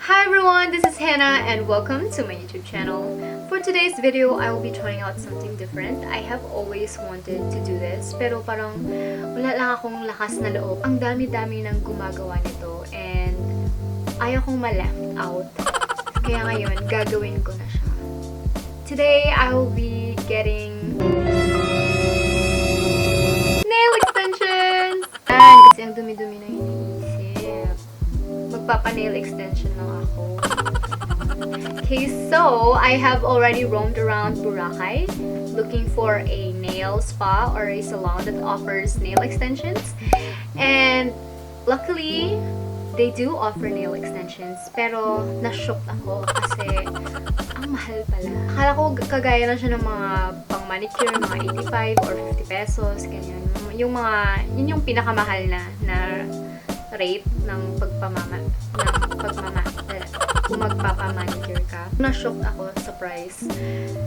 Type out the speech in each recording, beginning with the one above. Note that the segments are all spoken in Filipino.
Hi everyone, this is Hannah and welcome to my YouTube channel. For today's video, I will be trying out something different. I have always wanted to do this, pero parang wala lang akong lakas na loob. Ang dami-dami nang gumagawa nito and ayaw kong ma-left out. Kaya ngayon, gagawin ko na siya. Today, I will be getting nail extensions! Kasi ang dumi-dumi na iniisip. Magpapa-nail extension lang ako. Okay, so I have already roamed around Boracay looking for a nail spa or a salon that offers nail extensions. And luckily, they do offer nail extensions. Pero na-shocked ako kasi ang mahal pala. Akala ko kagaya lang siya ng mga pang-manicure, mga 85 or 50 pesos, ganyan. Yun yung pinakamahal na rate ng kung magpapamanicure ka. Na-shocked ako sa price.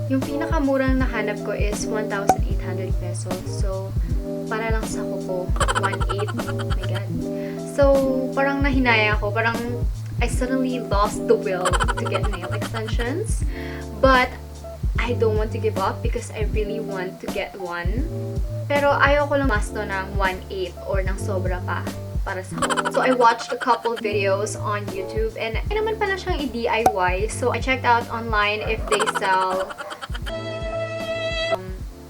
Yung pinakamurang nahanap ko is 1,800 pesos. So, para lang sa kuko, 1,800. Oh my God. So, parang nahinaya ako. Parang I suddenly lost the will to get nail extensions. But, I don't want to give up because I really want to get one. Pero ayaw ko lang masto ng 1,800 or ng sobra pa para sa akin. So I watched a couple videos on YouTube and naman pala siyang i-DIY. So I checked out online if they sell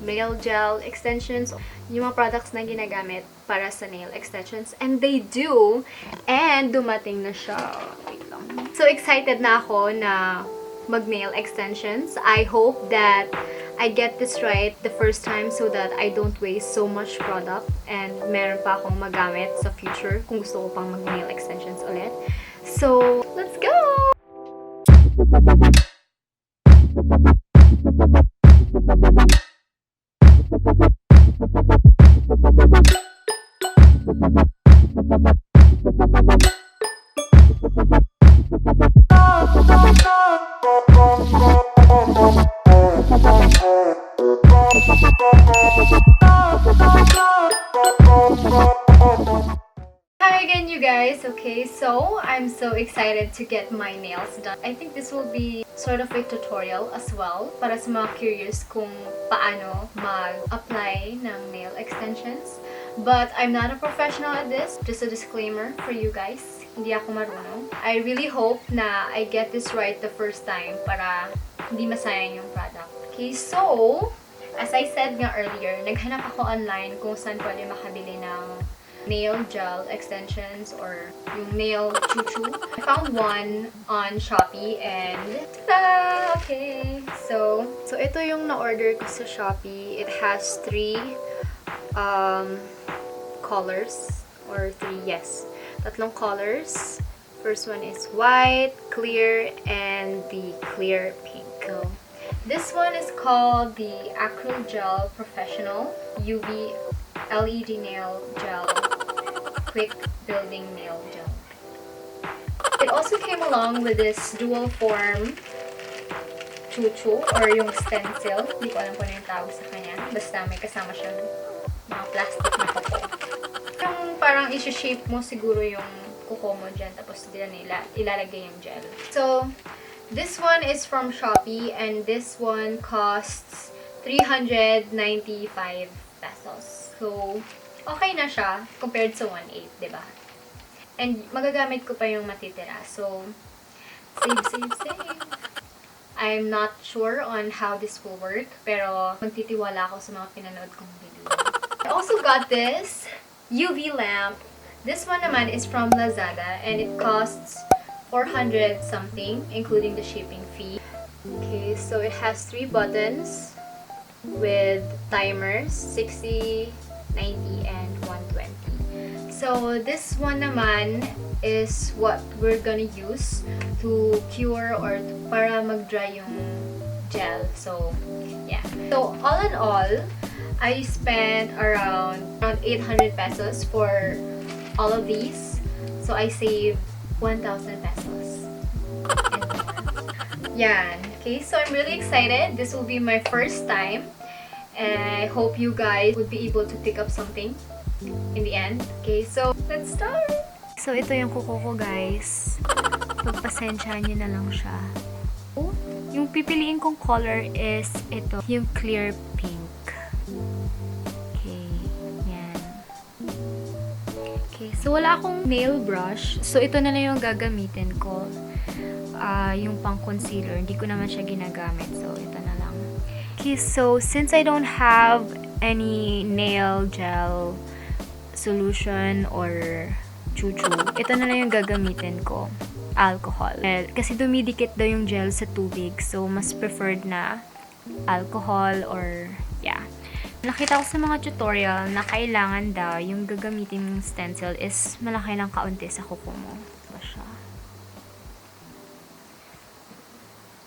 nail gel extensions, yung mga products na ginagamit para sa nail extensions. And they do. And dumating na siya. Wait lang. So excited na ako na mag-nail extensions. I hope that I get this right the first time so that I don't waste so much product and meron pa akong magamit sa future kung gusto ko pang mag-nail extensions ulit. So, let's go! Hi again, you guys. Okay, so I'm so excited to get my nails done. I think this will be sort of a tutorial as well para sa mga curious kung paano mag-apply ng nail extensions. But I'm not a professional at this. Just a disclaimer for you guys. Hindi ako marunong. I really hope na I get this right the first time para hindi masayang yung product. Okay, so as I said nga earlier, naghanap ako online kung saan pwede makabili ng nail gel extensions or yung nail choo-choo. I found one on Shopee and tada! Okay. So ito yung na-order ko sa Shopee. It has three colors or tatlong colors. First one is white, clear, and the clear pink. So, this one is called the Acryl Gel Professional UV LED Nail Gel Quick Building Nail Gel. It also came along with this dual form choo-choo or yung stencil. Hindi ko alam kung ano yung tawag sa kanya. Basta may kasama siyang mga plastic na kuko. Yung parang isi-shape mo siguro yung kuko mo dyan tapos ilalagay yung gel. So, this one is from Shopee and this one costs 395 pesos. So, okay na siya compared sa 1,800, diba? And magagamit ko pa yung matitira. So, save. I'm not sure on how this will work, pero magtitiwala ako sa mga pinanood kong video. I also got this UV lamp. This one naman is from Lazada and it costs 400 something, including the shipping fee. Okay, so it has 3 buttons with timers, 60, 90, and 120. So this one naman is what we're gonna use to cure or para mag-dry yung gel. So, yeah. So, all in all, I spent around 800 pesos for all of these. So, I saved 1,000 pesos. Yan. Okay, so I'm really excited. This will be my first time. And I hope you guys would be able to pick up something in the end. Okay, so let's start! So ito yung kuko ko, guys. Pagpasensyahan niyo na lang siya. Yung pipiliin kong color is ito, yung clear pink. Okay, yan. Okay, so wala akong nail brush. So ito na lang yung gagamitin ko. Yung pang concealer. Hindi ko naman siya ginagamit. So ito na lang. Okay, so since I don't have any nail gel solution or chuchu, ito na lang yung gagamitin ko. Alcohol. Kasi dumidikit daw yung gel sa tubig. So, mas preferred na alcohol or, yeah. Nakita ko sa mga tutorial na kailangan daw yung gagamitin mong stencil is malaki ng kaunti sa kuko mo. Diba siya?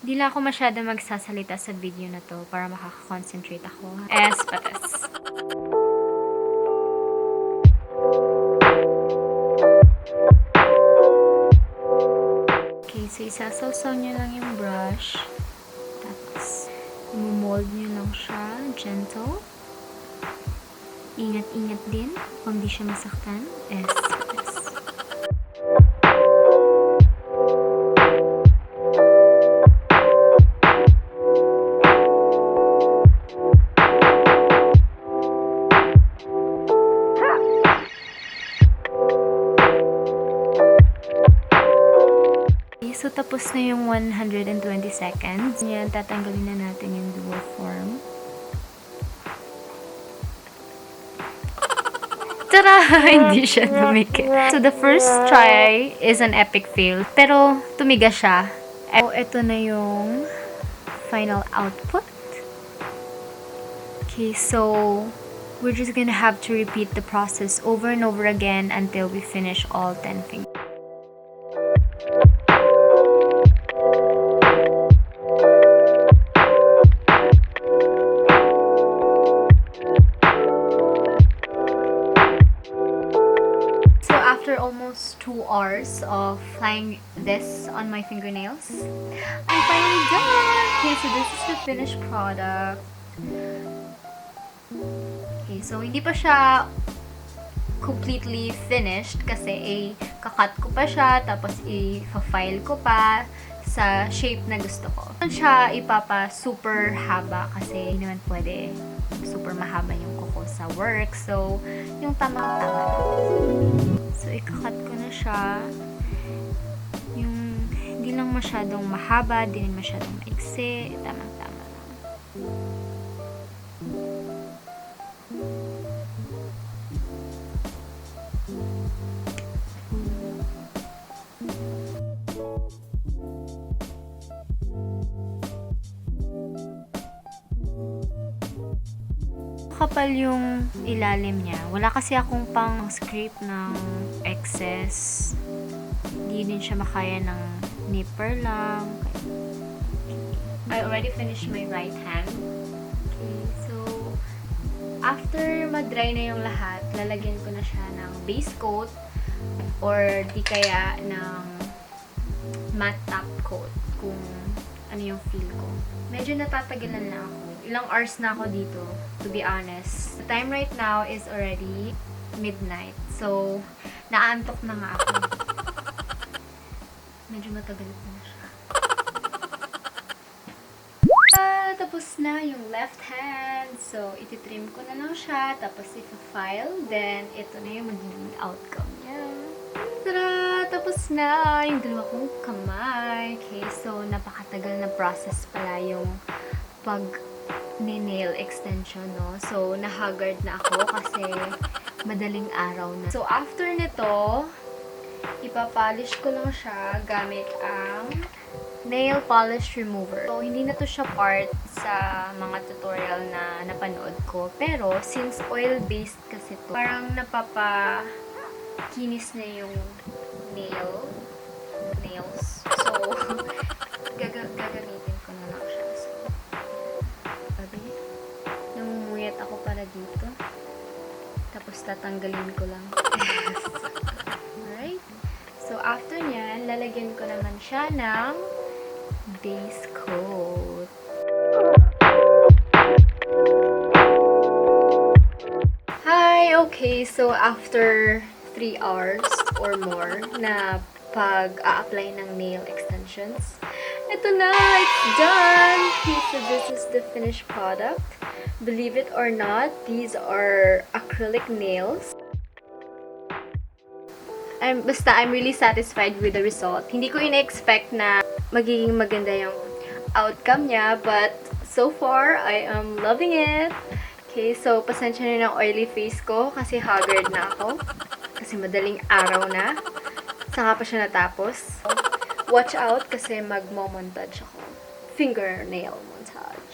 Hindi lang ako masyado magsasalita sa video na to para makaka-concentrate ako. Patas. Okay, so isasawsaw niyo lang yung brush. Tapos, i-mold niyo lang siya. Gentle. Ingat-ingat din. Kung di siya masaktan. Patas. So, tapos na yung 120 seconds. Yan, tatanggalin na natin yung dual form. Tara! Hindi siya tumikit. So, the first try is an epic fail. Pero, tumiga siya. So, ito na yung final output. Okay, so, we're just gonna have to repeat the process over and over again until we finish all 10 fingers. After almost 2 hours of applying this on my fingernails, I'm finally done! Okay, so this is the finished product. Okay, so hindi pa siya completely finished kasi kakat ko pa siya, tapos i-file ko pa sa shape na gusto ko. Siya ipapa super haba kasi hindi naman pwede super mahaba yung kuko sa work. So, yung tamang-tama. So, ikakat ko na siya. Yung hindi lang masyadong mahaba, hindi rin masyadong maiksi. Tamang-tama lang. Kapal yung ilalim niya. Wala kasi akong pang scrape ng excess. Hindi din siya makaya ng nipper lang. I already finished my right hand. Okay, so after mag-dry na yung lahat, lalagyan ko na siya ng base coat or di kaya ng matte top coat kung ano yung feel ko. Medyo natatagalan na ako. Ilang hours na ako dito, to be honest. The time right now is already midnight. So, naantok na nga ako. Medyo matagal na siya. Tapos na yung left hand. So, ititrim ko na lang siya. Tapos, ipa-file. Then, ito na yung magiging outcome niya. Tara! Tapos na yung dalawa kong kamay. Okay, so, napakatagal na process pala yung nail extension, no? So, nahagard na ako kasi madaling araw na. So, after nito, ipapolish ko lang siya gamit ang nail polish remover. So, hindi na to siya part sa mga tutorial na napanood ko. Pero, since oil-based kasi to, parang napapakinis na yung nails. So, gagamitin ko na lang siya. So, namumuyat ako para dito. Tapos, tatanggalin ko lang. Alright? So, after nyan, lalagyan ko naman siya ng base coat. Hi! Okay, so after 3 hours or more na pag a-apply ng nail extensions. Ito na! It's done! Okay, so this is the finished product. Believe it or not, these are acrylic nails. I'm really satisfied with the result. Hindi ko ina-expect na magiging maganda yung outcome niya, but so far, I am loving it. Okay, so pasensya na ng oily face ko kasi haggard na ako. Kasi madaling araw na. Saka pa siya natapos. Watch out kasi magmo-montage ako. Fingernail montage.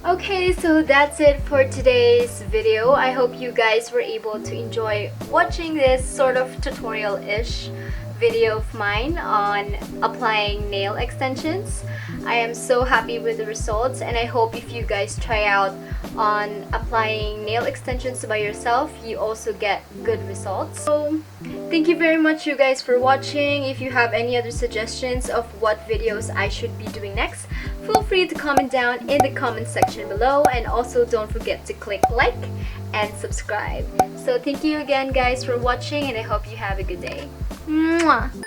Okay, so that's it for today's video. I hope you guys were able to enjoy watching this sort of tutorial-ish video of mine on applying nail extensions. I am so happy with the results, and I hope if you guys try out on applying nail extensions by yourself, you also get good results. So thank you very much you guys for watching. If you have any other suggestions of what videos I should be doing next, feel free to comment down in the comment section below, and also don't forget to click like and subscribe. So thank you again guys for watching, and I hope you have a good day. Mwah!